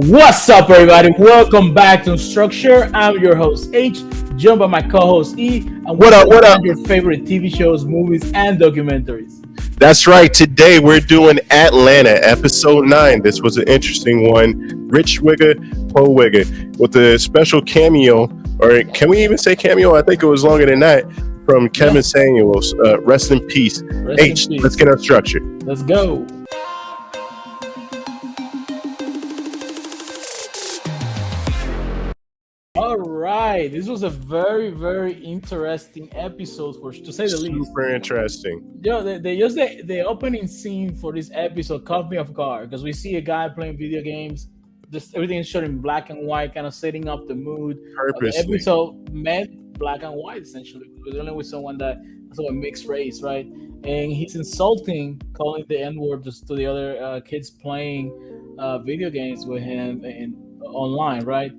What's up, everybody? Welcome back to Structure. I'm your host H, joined by my co-host E, and we What up? break What up? down your favorite TV shows, movies, and documentaries. That's right. Today we're doing Atlanta, episode 9. This was an interesting one. Rich Wigger, Poe Wigger, with a special cameo, or can we even say cameo? I think it was longer than that, from Yeah, Kevin Samuels. Rest in peace. rest in H, let's peace. get unstructured. Let's go. All right, this was a very interesting episode, for to say the least. Super interesting. The opening scene for this episode caught me off guard because we see a guy playing video games. Just everything is shot in black and white, kind of setting up the mood. The Purposely. episode meant black and white essentially. We're dealing with someone that's of a mixed race, right? And he's insulting, calling the N word to the other kids playing video games with him and online, right?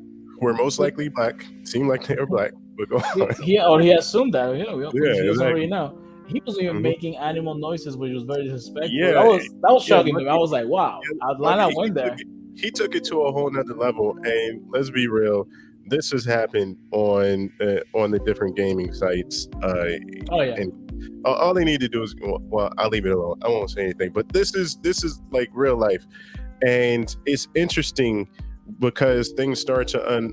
We're most likely black. Seem like they were black, but go on. He assumed that, Yeah, he doesn't already exactly. know. He was even Mhm. making animal noises, which was very disrespectful. Yeah, That was yeah, shocking to me. I was like, wow, yeah, Atlanta luckily went there. he took it to a whole nother level. And let's be real, this has happened on the different gaming sites. Oh yeah, And all they need to do is, well, I'll leave it alone. I won't say anything. But this is like real life, and it's interesting because things start to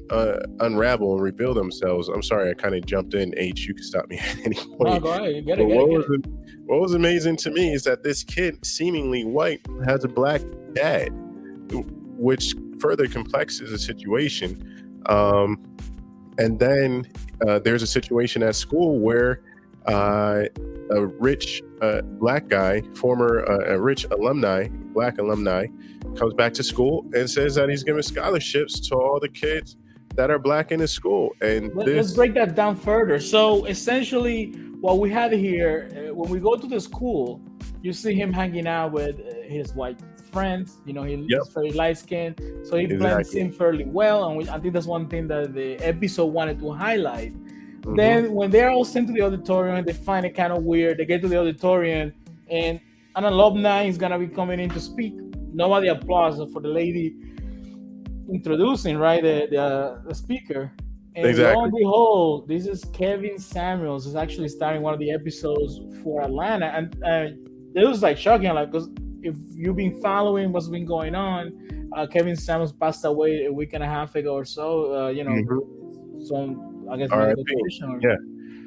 unravel and reveal themselves. I'm sorry, I kind of jumped in. H, you can stop me at any no, point. go ahead, you get But it, get it, get it. what was amazing to me is that this kid, seemingly white, has a black dad, which further complexes the situation. And then there's a situation at school where a rich black guy, former a rich alumni, black alumni, comes back to school and says that he's giving scholarships to all the kids that are black in his school. And Let's break that down further. So essentially, what we had here, when we go to the school, you see him hanging out with his white friends. Yep, He's very light skinned, so he blends exactly. in fairly well. And I think that's one thing that the episode wanted to highlight. Hmm. Then when they're all sent to the auditorium, they find it kind of weird. They get to the auditorium, and an alumni is gonna be coming in to speak. Nobody applauds for the lady introducing, right, the speaker. And lo Exactly. and behold, this is Kevin Samuels is actually starting one of the episodes for Atlanta, and it was like shocking, like because if you've been following what's been going on, Kevin Samuels passed away a week and a half ago or so. Hmm. Some I guess medical R.I.P. condition, Yeah.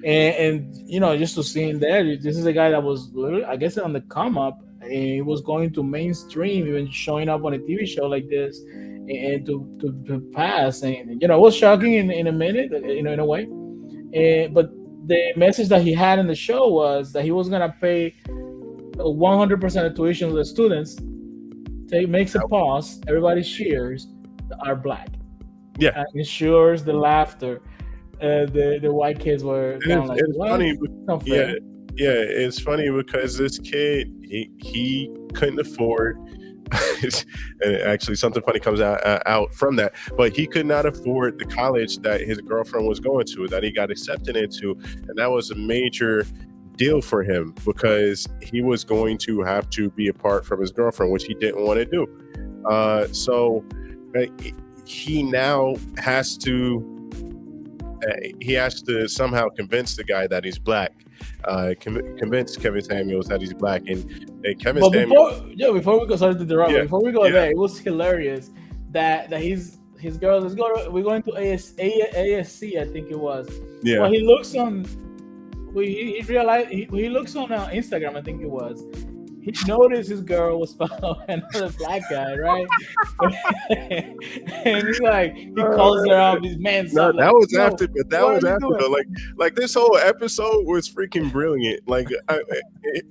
and just to see him there, this is a guy that was literally, I guess, on the come up. And he was going to mainstream, even showing up on a TV show like this, and to pass. And it was shocking in a minute, in a way. But the message that he had in the show was that he was gonna pay 100% of tuition to the students. Makes a pause. Everybody cheers. Are black. Yeah. Ensures the laughter. The white kids were kind of like, It's "What? funny. Not Yeah, fair." yeah, it's funny because this kid he couldn't afford. And actually, something funny comes out from that. But he could not afford the college that his girlfriend was going to, that he got accepted into, and that was a major deal for him because he was going to have to be apart from his girlfriend, which he didn't want to do. So uh, he now has to he has to somehow convince the guy that he's black, convince Kevin Samuels that he's black, and Kevin But Samuels, before we go, sorry to interrupt, but yeah, before we go yeah, there, it was hilarious that his girls. We're going to ASC, I think it was. yeah. Well, he looks on. He realized he looks on Instagram, I think it was. He noticed his girl was following another black guy, right? And he's like, he calls her out, his man's No, up, like, yo, that what was are you after doing? though. Like this whole episode was freaking brilliant. Like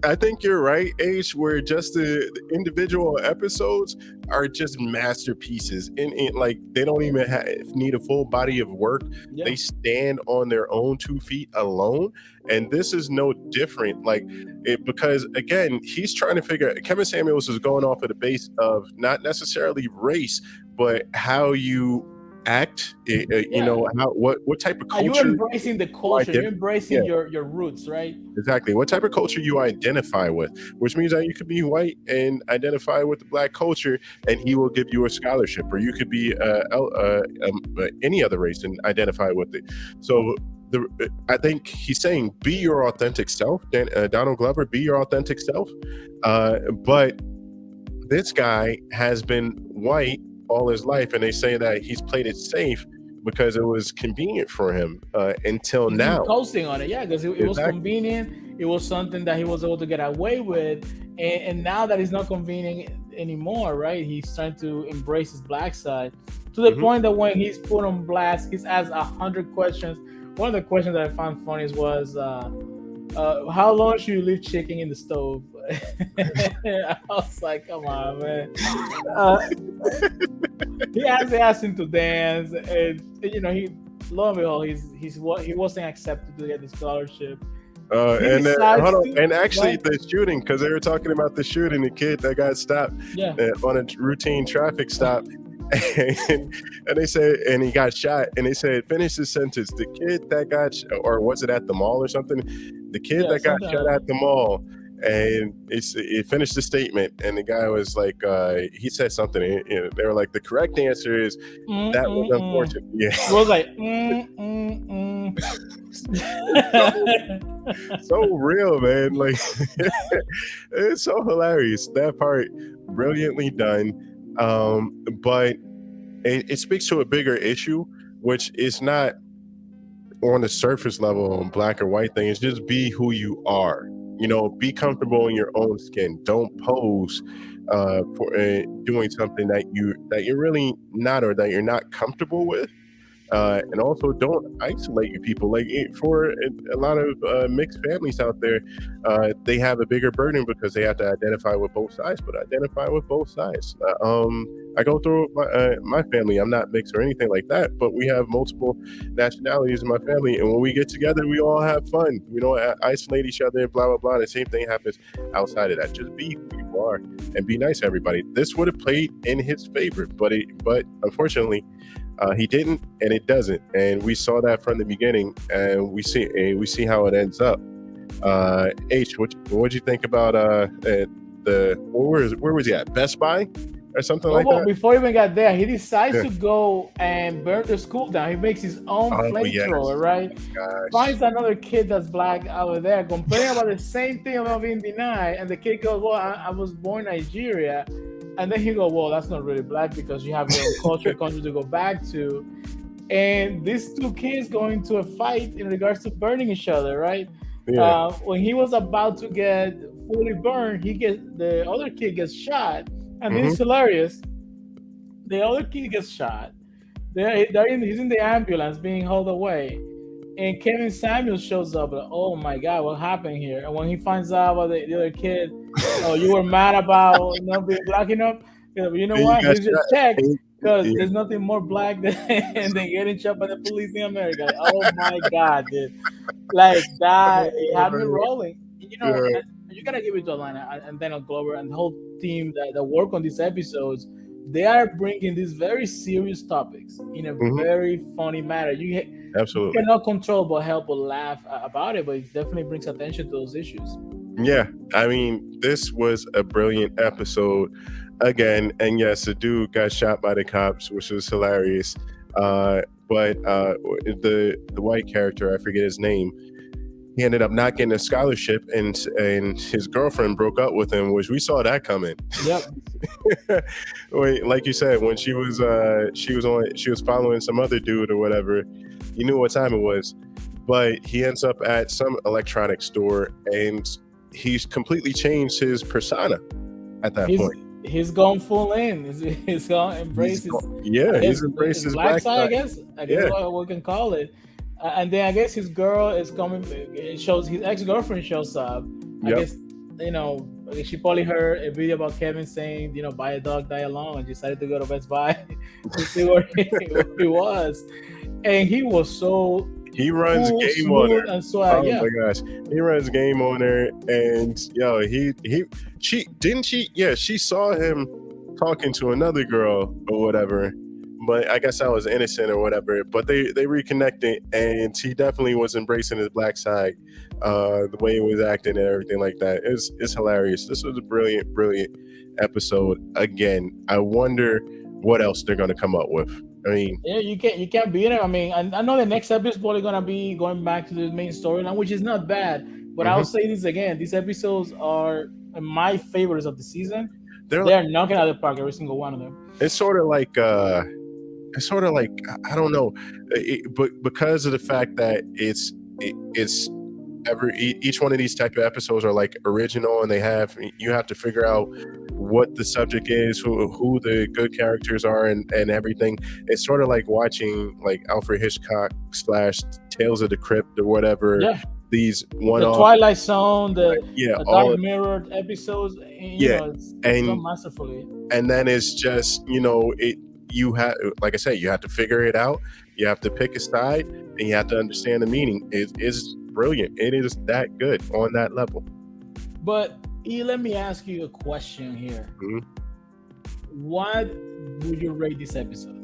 I think you're right, H. Where just the individual episodes are just masterpieces, and like they don't even need a full body of work. Yeah. They stand on their own 2 feet alone, and this is no different. Like because again, he's trying to figure. Kevin Samuels is going off of the base of not necessarily race, but how you act, Yeah. how what type of You're culture embracing the you culture. You're yeah, embracing your roots, right? exactly. What type of culture you identify with, which means that you could be white and identify with the black culture, and he will give you a scholarship, or you could be any other race and identify with it. So I think he's saying, be your authentic self. Donald Glover, be your authentic self. But this guy has been white all his life, and they say that he's played it safe because it was convenient for him until He's been now. coasting on it, yeah, because it was Exactly. convenient. It was something that he was able to get away with, and now that it's not convenient anymore, right? He's trying to embrace his black side to the Hmm. point that when he's put on blast, he's asked 100 questions. One of the questions that I found funny was, "How long should you leave chicken in the stove?" I was like, "Come on, man." Uh, he asked him to dance, and he lo and behold, he wasn't accepted to get the scholarship. He And hold decides on, to and actually go. the shooting, because they were talking about the shooting, the kid that got stopped Yeah, on a routine traffic stop, and they said, and he got shot, and they said, finish the sentence. The kid that got, or was it at the mall or something? The kid yeah, that got something like shot that. at the mall, and it finished the statement, and the guy was like, he said something, they were like, the correct answer is Mm, that was mm, mm. unfortunate. Yeah, It was like, it's so real, man. Like it's so hilarious. That part, brilliantly done. But it speaks to a bigger issue, which is not on the surface level on black or white thing. It's just be who you are. Be comfortable in your own skin. Don't pose for doing something that you're really not, or that you're not comfortable with. And also, don't isolate your people. Like for a lot of mixed families out there, they have a bigger burden because they have to identify with both sides. But identify with both sides. I go through my family. I'm not mixed or anything like that, but we have multiple nationalities in my family, and when we get together, we all have fun. We don't isolate each other. Blah blah blah. The same thing happens outside of that. Just be who you are and be nice to everybody. This would have played in his favor, but unfortunately, he didn't, and it doesn't, and we saw that from the beginning, and we see how it ends up. H, what'd you think about the where was he at, Best Buy or something like well, that? before he even got there, he decides Yeah. to go and burn the school down. He makes his own Oh flamethrower, yes, right? gosh. Finds another kid that's black over there, complaining about the same thing about being denied. And the kid goes, "Well, I was born in Nigeria." And then he goes, "Well, that's not really black because you have your own culture, country to go back to." And these two kids go into a fight in regards to burning each other, right? Yeah. When he was about to get fully burned, the other kid gets shot, and this Hmm. is hilarious. The other kid gets shot. He's in the ambulance being hauled away, and Kevin Samuels shows up. Like, oh my god, what happened here? And when he finds out about the other kid, oh, you were mad about not being black enough. You know And you what? got Here's your check, shot. because Yeah. there's nothing more black than getting shot by the police in America. Like, oh my god, dude! Like that, it had me rolling. Yeah. You gotta give it to Atlanta and then on Glover and the whole team that work on these episodes. They are bringing these very serious topics in a Hmm. very funny manner. You Absolutely. cannot control but help but laugh about it, but it definitely brings attention to those issues. Yeah, I mean, this was a brilliant episode again, and yes, the dude got shot by the cops, which was hilarious. But the white character, I forget his name, he ended up not getting a scholarship, and his girlfriend broke up with him, which we saw that coming. Yep. Wait, like you said, when she was following some other dude or whatever, you knew what time it was. But he ends up at some electronics store, and he's completely changed his persona at that He's point. he's gone full in. He's gone embrace I Yeah, guess he's embraced his his black black side. side. I guess Yeah. what we can call it. And then I guess his girl is coming. It shows his ex girlfriend shows up. I Yep. guess you know she probably heard a video about Kevin saying, "Buy a dog, die alone," and decided to go to Best Buy to see where he was. And he was so He runs cool, game on smooth, her. and swag. Oh Yeah, my gosh, he runs game on her, and yo, she didn't she? Yeah, she saw him talking to another girl or whatever, but I guess I was innocent or whatever. But they reconnected, and he definitely was embracing his black side, the way he was acting and everything like that. It's hilarious. This was a brilliant episode. Again, I wonder what else they're going to come up with. I mean, Yeah, you can't beat him. I mean, I know the next episode is probably gonna be going back to the main storyline, which is not bad. But I'll mhm. say this again: these episodes are my favorites of the season. they're like, They're knocking out of the park every single one of them. it's sort of like I don't know, but because of the fact that it's each one of these type of episodes are like original, and you have to figure out what the subject is, who the good characters are, and everything. It's sort of like watching like Alfred Hitchcock slash Tales of the Crypt or whatever. Yeah, These one the off, Twilight Zone, yeah, the Dark all Mirror episodes. yeah, It's done and masterfully. then it's just you have, like I said, you have to figure it out. You have to pick a side, and you have to understand the meaning. It is brilliant. It is that good on that level. But let me ask you a question here. Mhm. What would you rate this episode?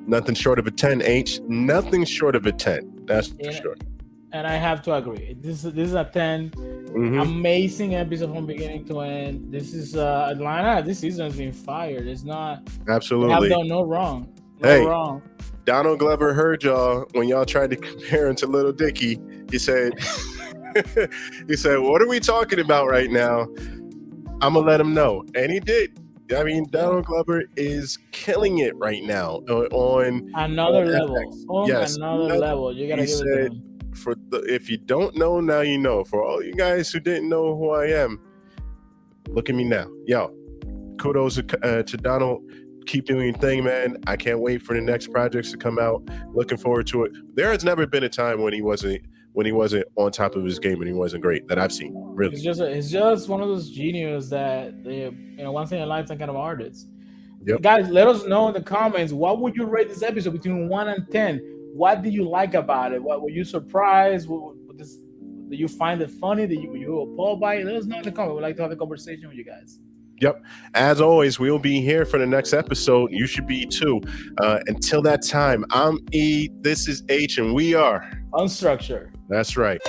Nothing short of a 10, H. Nothing short of a 10. That's for And, sure. and I have to agree. This is a 10. Hmm. Amazing episode from beginning to end. This is Atlanta. This season has been fired. It's not. They have Absolutely. done no wrong. No Hey, wrong. Donald Glover heard y'all when y'all tried to compare him to Little Dicky. He said, he said, what are we talking about right now? I'm going to let him know. And he did. I mean, Donald Glover is killing it right now on Another FX. level. On Yes, another level. You gotta he give it to said, him. if you don't know, now you know. For all you guys who didn't know who I am, look at me now. Yo, kudos to Donald. Keep doing your thing, man. I can't wait for the next projects to come out. Looking forward to it. There has never been a time when he wasn't on top of his game and he wasn't great that I've seen. Really. It's just one of those geniuses that once in a lifetime kind of artists. Yep. Guys, let us know in the comments, what would you rate this episode between 1 and 10? What did you like about it? What were you surprised? Did you find it funny? Were you appalled by it? Let us know in the comments. We'd like to have a conversation with you guys. Yep. As always, we'll be here for the next episode. You should be too. Until that time, I'm E. This is H, and we are Unstructured. That's right.